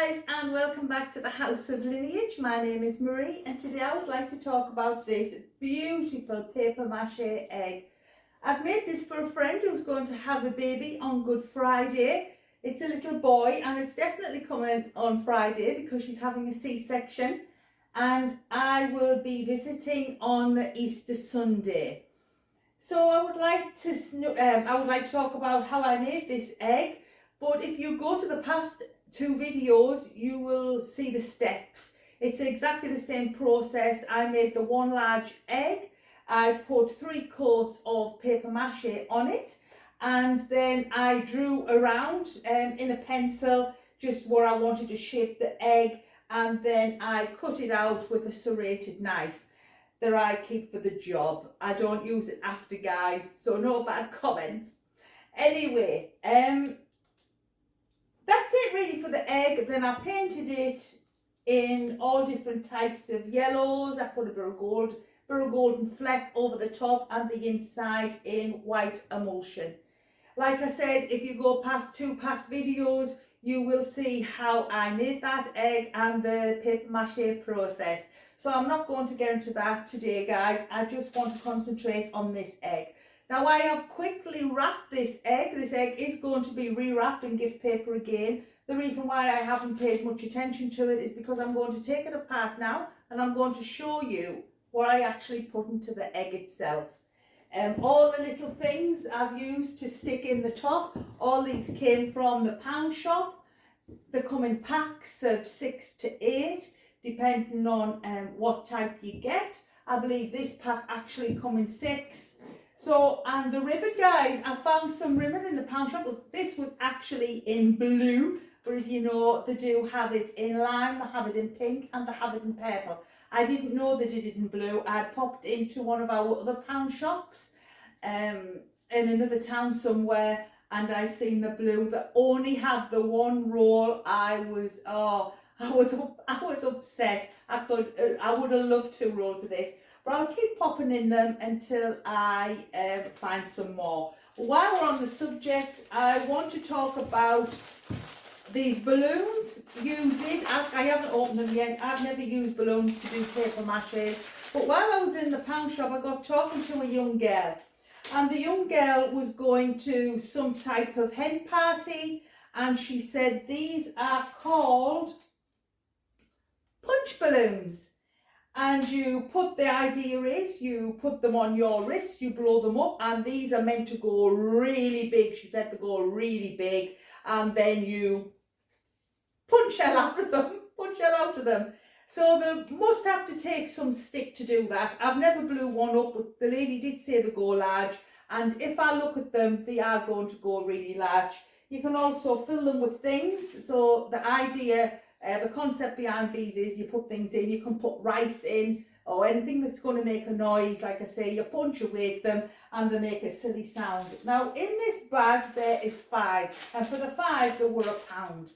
guys, and welcome back to the House of Lineage. My name is Marie, and today I would like to talk about this beautiful paper mache egg. I've made this for a friend who's going to have a baby on Good Friday. It's a little boy, and it's definitely coming on Friday because she's having a C-section, and I will be visiting on the Easter Sunday. So I would like to talk about how I made this egg. But if you go to the past two videos, you will see the steps. It's exactly the same process. I made the one large egg. I put 3 coats of paper mache on it, and then I drew around in a pencil just where I wanted to shape the egg, and then I cut it out with a serrated knife that I keep for the job. I don't use it after, guys, so no bad comments. Anyway, that's it really for the egg. Then I painted it in all different types of yellows. I put a bit of golden fleck over the top and the inside in white emulsion. Like I said, if you go past past videos, you will see how I made that egg and the paper mache process. So I'm not going to get into that today, guys. I just want to concentrate on this egg. Now I have quickly wrapped this egg. This egg is going to be rewrapped in gift paper again. The reason why I haven't paid much attention to it is because I'm going to take it apart now and I'm going to show you what I actually put into the egg itself. All the little things I've used to stick in the top, all these came from the pound shop. They come in packs of 6 to 8, depending on what type you get. I believe this pack actually come in 6. So, and the ribbon, guys, I found some ribbon in the pound shop. This was actually in blue, whereas you know they do have it in lime, they have it in pink, and they have it in purple. I didn't know they did it in blue. I popped into one of our other pound shops in another town somewhere, and I seen the blue that only had the one roll. I was upset. I would have loved 2 rolls of this. But I'll keep popping in them until I find some more. While we're on the subject, I want to talk about these balloons. You did ask, I haven't opened them yet. I've never used balloons to do paper mache. But while I was in the pound shop, I got talking to a young girl. And the young girl was going to some type of hen party. And she said, these are called punch balloons. And the idea is you put them on your wrist, you blow them up, and these are meant to go really big. She said to go really big, and then you punch hell out of them. So they must have to take some stick to do that. I've never blew one up, but the lady did say they go large, and if I look at them, they are going to go really large. You can also fill them with things. So the idea, the concept behind these is you put things in. You can put rice in or anything that's going to make a noise. Like I say, you punch away at them and they make a silly sound. Now in this bag there is 5, and for the 5 they were £1.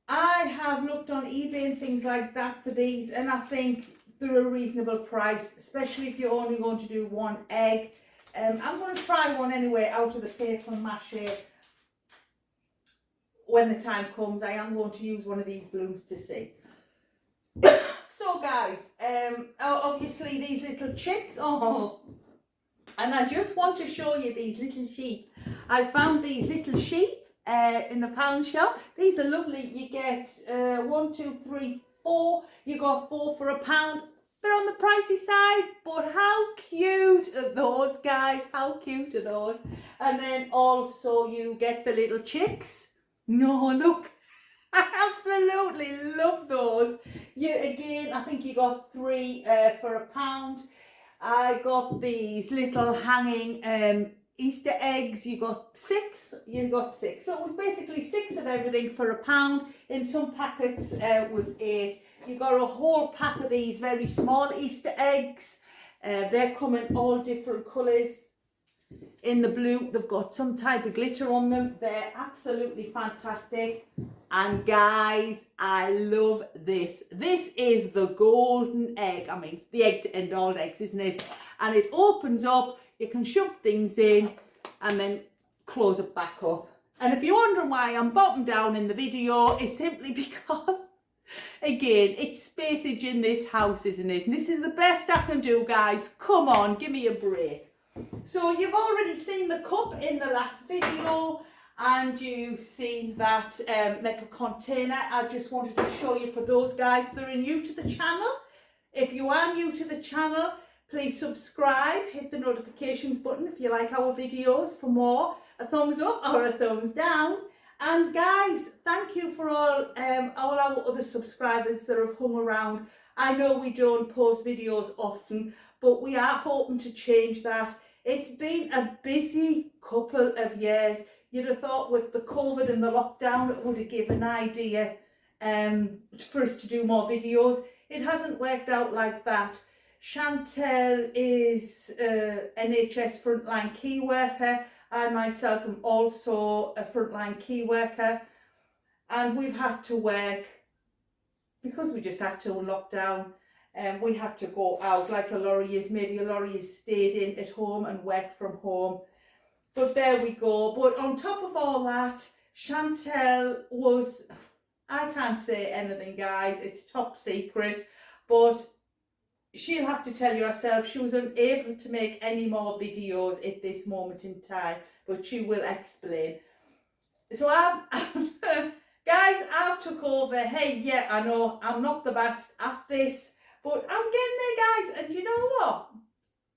I have looked on eBay and things like that for these, and I think they're a reasonable price, especially if you're only going to do one egg. I'm going to try one anyway out of the paper mache. When the time comes, I am going to use one of these balloons to see. So guys, obviously these little chicks, and I just want to show you these little sheep. I found these little sheep in the pound shop. These are lovely. You get 1, 2, 3, 4. You got 4 for £1. They're on the pricey side, but how cute are those, guys? How cute are those? And then also you get the little chicks. No, look, I absolutely love those. Again, I think you got 3 for £1. I got these little hanging Easter eggs. You got 6. So it was basically 6 of everything for £1. In some packets was 8. You got a whole pack of these very small Easter eggs. They come in all different colours. In the blue, they've got some type of glitter on them. They're absolutely fantastic. And guys, I love this. This is the golden egg. I mean, it's the egg to end all eggs, isn't it? And it opens up. You can shove things in and then close it back up. And if you're wondering why I'm bottom down in the video, it's simply because, again, it's spacage in this house, isn't it? And this is the best I can do, guys. Come on, give me a break. So you've already seen the cup in the last video, and you've seen that metal container. I just wanted to show you for those guys that are new to the channel. If you are new to the channel, please subscribe, hit the notifications button if you like our videos for more, a thumbs up or a thumbs down. And guys, thank you for all our other subscribers that have hung around. I know we don't post videos often, but we are hoping to change that. It's been a busy couple of years. You'd have thought with the COVID and the lockdown, it would have given an idea for us to do more videos. It hasn't worked out like that. Chantel is NHS frontline key worker. I myself am also a frontline key worker. And we've had to work, because we just had to lock down, and we had to go out like a lorry is. Maybe a lorry is stayed in at home and worked from home. But there we go. But on top of all that, Chantel was, I can't say anything, guys, it's top secret, but she'll have to tell you herself, she was unable to make any more videos at this moment in time, but she will explain. So guys, I've took over. Hey, yeah, I know I'm not the best at this, but I'm getting there, guys. And you know what?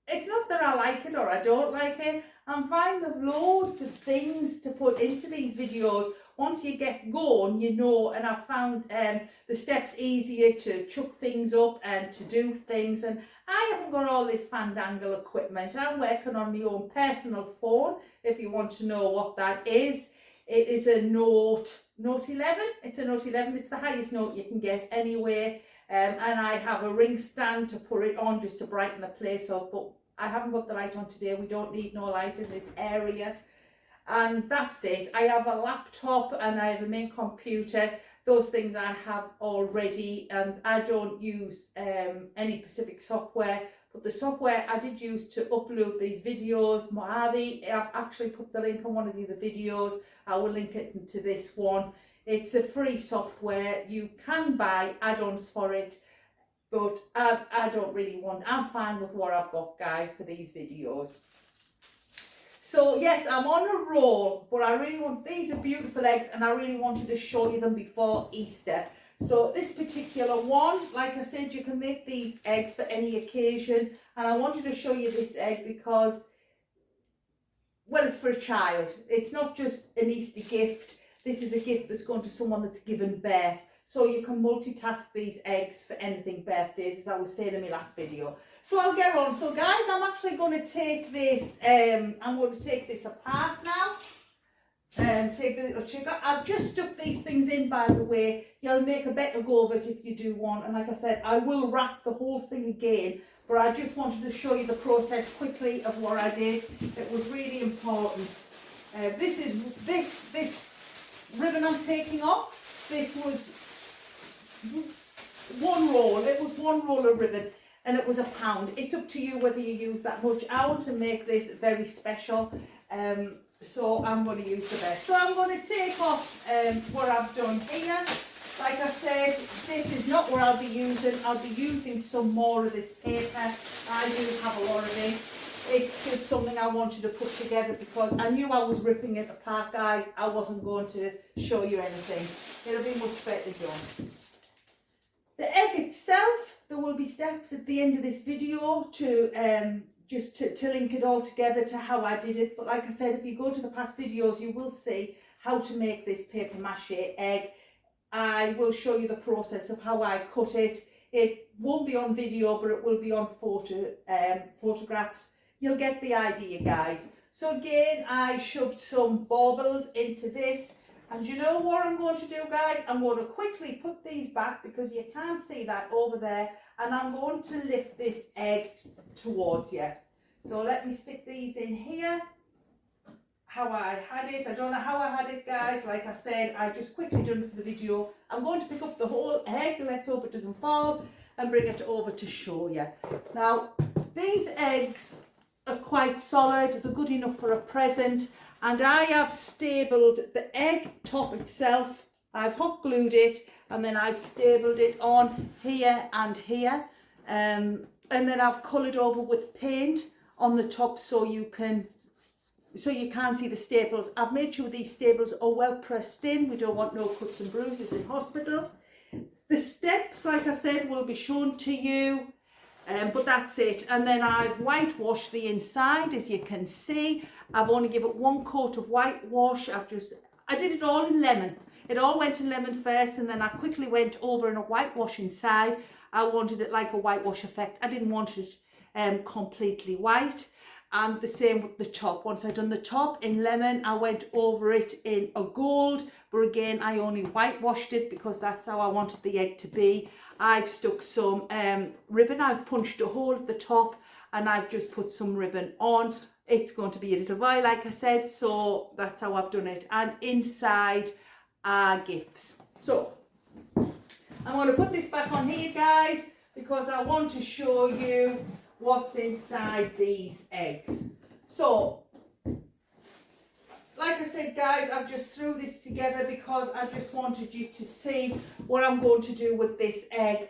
It's not that I like it or I don't like it. I'm fine with loads of things to put into these videos. Once you get going, you know, and I've found the steps easier to chuck things up and to do things. And I haven't got all this fandangle equipment. I'm working on my own personal phone, if you want to know what that is. It is a Note 11. It's a Note 11. It's the highest note you can get anyway. And I have a ring stand to put it on just to brighten the place up. But I haven't got the light on today. We don't need no light in this area. And that's it. I have a laptop and I have a main computer. Those things I have already. And I don't use any specific software. But the software I did use to upload these videos, Mache, I've actually put the link on one of the other videos. I will link it into this one. It's a free software. You can buy add-ons for it, but I don't really want, I'm fine with what I've got, guys, for these videos. So yes, I'm on a roll, but I really want, these are beautiful eggs and I really wanted to show you them before Easter. So this particular one, like I said, you can make these eggs for any occasion. And I wanted to show you this egg because, well, it's for a child. It's not just an Easter gift. This is a gift that's going to someone that's given birth. So you can multitask these eggs for anything, birthdays, as I was saying in my last video. So I'll get on. So guys, I'm actually going to take this, apart now. Take the little sugar. I've just stuck these things in, by the way. You'll make a better go of it if you do want. And like I said, I will wrap the whole thing again. But I just wanted to show you the process quickly of what I did. It was really important. This ribbon I'm taking off. This was one roll. It was one roll of ribbon. And it was £1. It's up to you whether you use that much. I want to make this very special. So I'm going to use the best. So I'm going to take off what I've done here. Like I said, this is not what I'll be using. I'll be using some more of this paper. I do have a lot of it. It's just something I wanted to put together because I knew I was ripping it apart, guys. I wasn't going to show you anything. It'll be much better done. The egg itself, there will be steps at the end of this video to just to link it all together to how I did it. But like I said, if you go to the past videos, you will see how to make this paper mache egg. I will show you the process of how I cut it. It won't be on video, but it will be on photographs. You'll get the idea, guys. So again, I shoved some baubles into this. And you know what I'm going to do, guys? I'm going to quickly put these back because you can't see that over there. And I'm going to lift this egg towards you. So let me stick these in here. How I had it. I don't know how I had it, guys. Like I said, I just quickly done it for the video. I'm going to pick up the whole egg. Let's hope it doesn't fall. And bring it over to show you. Now, these eggs are quite solid. They're good enough for a present. and I have stapled the egg top itself. I've hot glued it, and then I've stapled it on here and here, and then I've coloured over with paint on the top so you can see the staples. I've made sure these staples are well pressed in. We don't want no cuts and bruises in hospital. The steps, like I said, will be shown to you, but that's it. And then I've whitewashed the inside, as you can see. I've only given it one coat of whitewash. I did it all in lemon. It all went in lemon first, and then I quickly went over in a whitewash inside. I wanted it like a whitewash effect. I didn't want it completely white. And the same with the top. Once I'd done the top in lemon, I went over it in a gold, but again, I only whitewashed it because that's how I wanted the egg to be. I've stuck some ribbon. I've punched a hole at the top, and I've just put some ribbon on. It's going to be a little while, like I said, so that's how I've done it. And inside are gifts. So I'm going to put this back on here, guys, because I want to show you what's inside these eggs. So, like I said, guys, I've just threw this together because I just wanted you to see what I'm going to do with this egg.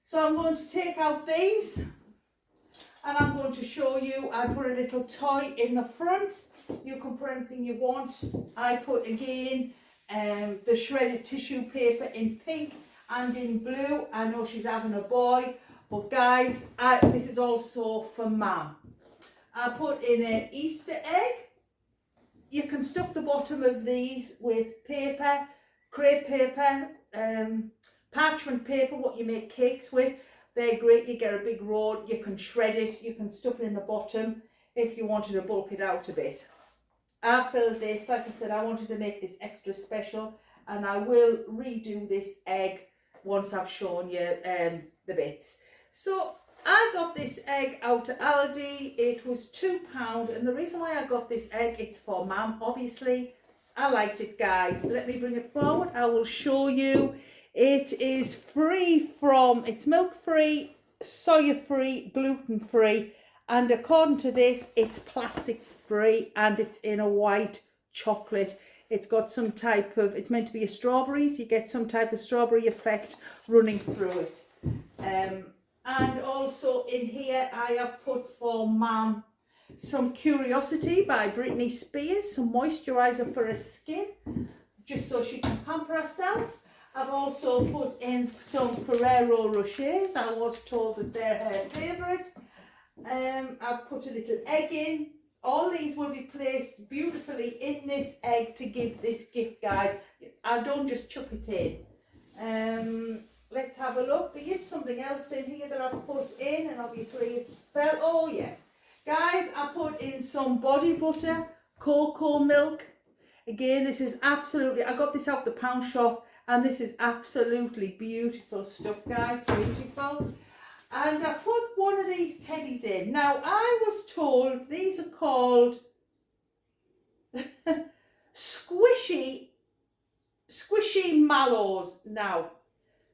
So I'm going to take out these, and I'm going to show you. I put a little toy in the front. You can put anything you want. I put, again, the shredded tissue paper in pink and in blue. I know she's having a boy. But guys, this is also for Mum. I put in an Easter egg. You can stuff the bottom of these with paper, crepe paper, parchment paper, what you make cakes with. They're great. You get a big roll. You can shred it. You can stuff it in the bottom if you wanted to bulk it out a bit. I filled this. Like I said, I wanted to make this extra special, and I will redo this egg once I've shown you the bits. So I got this egg out of Aldi. It was £2, and the reason why I got this egg, it's for Mum, obviously. I liked it, guys. Let me bring it forward. I will show you. It is it's milk-free, soya-free, gluten-free, and according to this, it's plastic-free, and it's in a white chocolate. It's got some type of, it's meant to be a strawberry, so you get some type of strawberry effect running through it. And also in here I have put for Mum some Curiosity by Britney Spears, some moisturiser for her skin, just so she can pamper herself. I've also put in some Ferrero Rochers. I was told that they're her favourite. I've put a little egg in. All these will be placed beautifully in this egg to give this gift, guys. I don't just chuck it in. Let's have a look. There is something else in here that I've put in, and obviously it's fell. Oh yes, guys, I put in some body butter, cocoa milk. Again, this is absolutely, I got this out the pound shop, and this is absolutely beautiful stuff, guys, beautiful. And I put one of these teddies in. Now, I was told these are called squishy mallows. Now,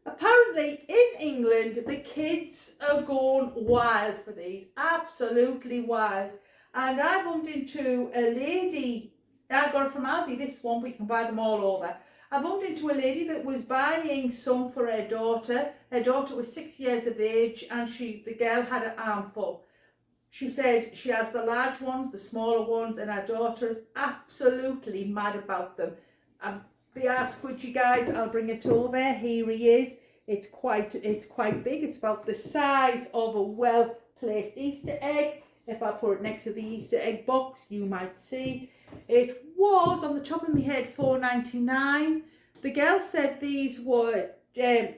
apparently in England, the kids are going wild for these, absolutely wild. And I bumped into a lady, I got it from Aldi, this one, we can buy them all over. I bumped into a lady that was buying some for her daughter. Her daughter was 6 years of age, and the girl had an armful. She said she has the large ones, the smaller ones, and her daughter's absolutely mad about them. They are squidgy, guys. I'll bring it over. Here he is. It's quite big. It's about the size of a well-placed Easter egg. If I put it next to the Easter egg box, you might see. It was, on the top of my head, £4.99. The girl said these were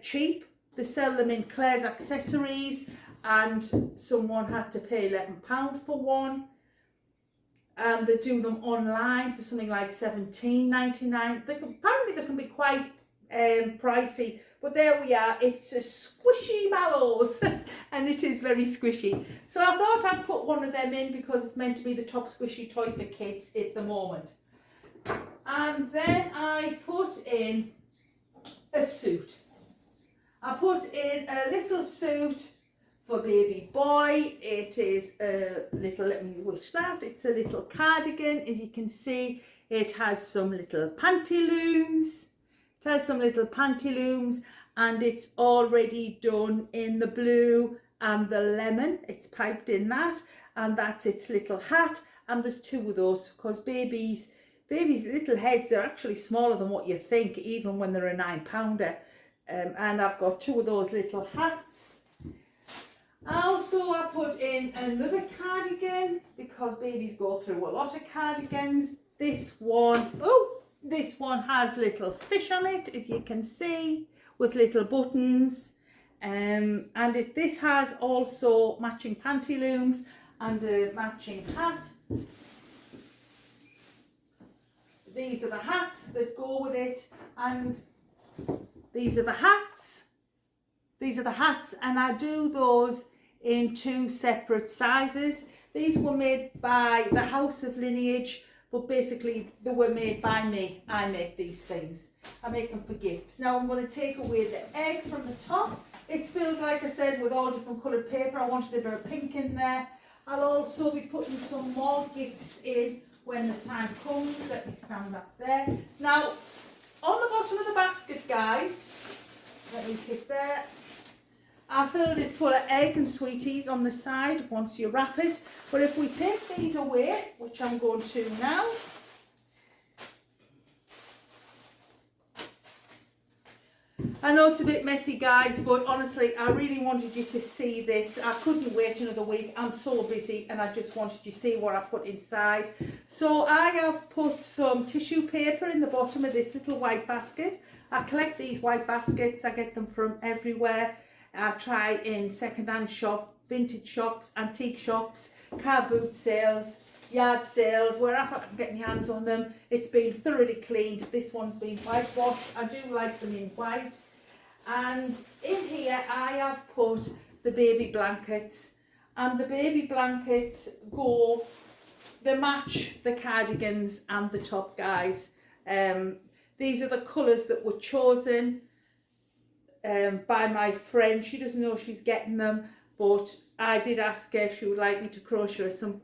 cheap. They sell them in Claire's Accessories, and someone had to pay £11 for one. And they do them online for something like £17.99. Apparently they can be quite pricey, but there we are. It's a squishy mallows, and it is very squishy. So I thought I'd put one of them in because it's meant to be the top squishy toy for kids at the moment. And then I put in a suit. I put in a little suit For baby boy, it is a little, let me wish that, it's a little cardigan. As you can see, it has some little pantaloons. It has some little pantaloons, and it's already done in the blue and the lemon. It's piped in that, and that's its little hat. And there's two of those, because babies' little heads are actually smaller than what you think, even when they're a 9-pounder. And I've got two of those little hats. Also, I put in another cardigan, because babies go through a lot of cardigans. This one has little fish on it, as you can see, with little buttons. This has also matching pantaloons and a matching hat. These are the hats that go with it, and these are the hats. These are the hats, and I do those in 2 separate sizes. These were made by the House of Lineage, but basically they were made by me. I make these things. I make them for gifts. Now I'm going to take away the egg from the top. It's filled, like I said, with all different coloured paper. I wanted a bit of pink in there. I'll also be putting some more gifts in when the time comes. Let me stand up there. Now, on the bottom of the basket, guys, let me take there. I filled it full of egg and sweeties on the side once you wrap it. But if we take these away, which I'm going to now, I know it's a bit messy, guys, but honestly, I really wanted you to see this. I couldn't wait another week. I'm so busy, and I just wanted you to see what I put inside. So I have put some tissue paper in the bottom of this little white basket. I collect these white baskets. I get them from everywhere. I try in second-hand shop, vintage shops, antique shops, car boot sales, yard sales, wherever I can get my hands on them. It's been thoroughly cleaned. This one's been whitewashed. I do like them in white. And in here I have put the baby blankets, and the baby blankets they match the cardigans and the top, guys. These are the colours that were chosen by my friend. She doesn't know she's getting them, but I did ask her if she would like me to crochet her some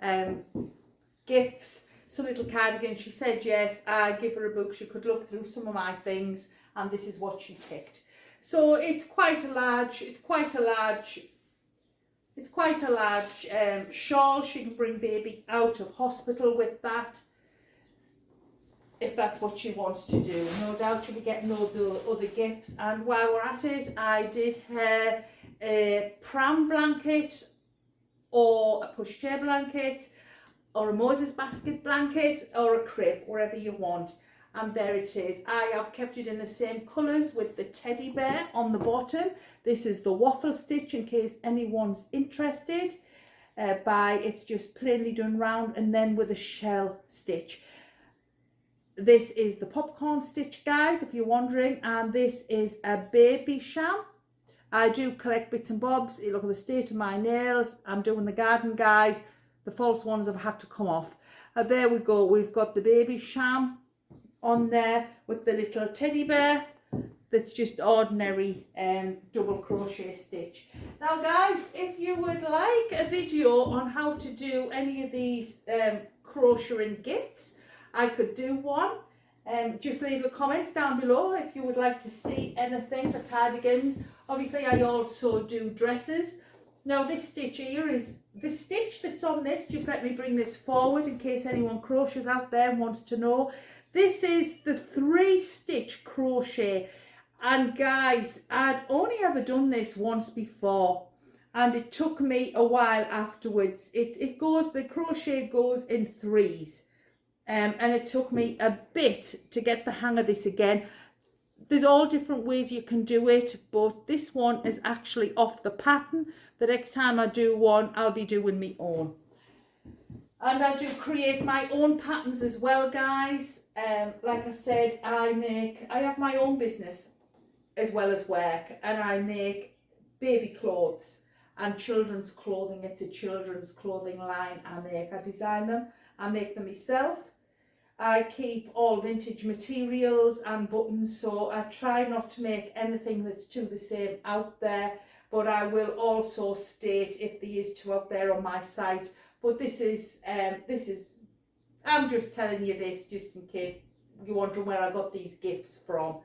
gifts, some little cardigans. She said yes. I give her a book. She could look through some of my things, and this is what she picked. So it's quite a large shawl. She can bring baby out of hospital with that, if that's what she wants to do. No doubt she'll be getting loads of other gifts. And while we're at it, I did her a pram blanket, or a pushchair blanket, or a Moses basket blanket, or a crib, wherever you want. And there it is. I have kept it in the same colours with the teddy bear on the bottom. This is the waffle stitch, in case anyone's interested. It's just plainly done round, and then with a shell stitch. This is the popcorn stitch, guys, if you're wondering, and this is a baby sham. I do collect bits and bobs. You look at the state of my nails. I'm doing the garden, guys. The false ones have had to come off. There we go. We've got the baby sham on there with the little teddy bear. That's just ordinary double crochet stitch. Now, guys, if you would like a video on how to do any of these crocheting gifts, I could do one. Just leave the comments down below if you would like to see anything for cardigans. Obviously, I also do dresses. Now, this stitch here is the stitch that's on this. Just let me bring this forward in case anyone crochets out there and wants to know. This is the 3-stitch crochet. And guys, I'd only ever done this once before, and it took me a while afterwards. The crochet goes in 3s. And it took me a bit to get the hang of this again. There's all different ways you can do it, but this one is actually off the pattern. The next time I do one, I'll be doing my own. And I do create my own patterns as well, guys. Like I said, I have my own business as well as work, and I make baby clothes and children's clothing. It's a children's clothing line I design them. I make them myself. I keep all vintage materials and buttons, so I try not to make anything that's too the same out there. but I will also state if there is two out there on my site. But this is I'm just telling you this just in case you're wondering where I got these gifts from.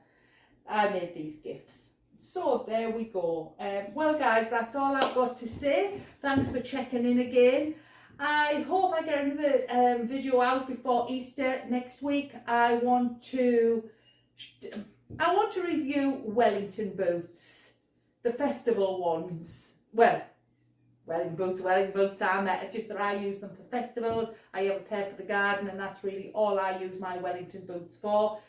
I made these gifts. So there we go. Well guys, that's all I've got to say. Thanks for checking in again. I hope I get another video out before Easter next week. I want to review Wellington boots, the festival ones. Well, Wellington boots are there. It's just that I use them for festivals. I have a pair for the garden, and that's really all I use my Wellington boots for.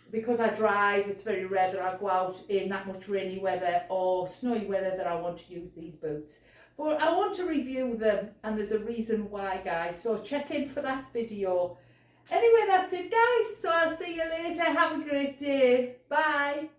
Because I drive, it's very rare that I go out in that much rainy weather or snowy weather that I want to use these boots. But I want to review them, and there's a reason why, guys. So check in for that video. Anyway, that's it, guys. So I'll see you later. Have a great day. Bye.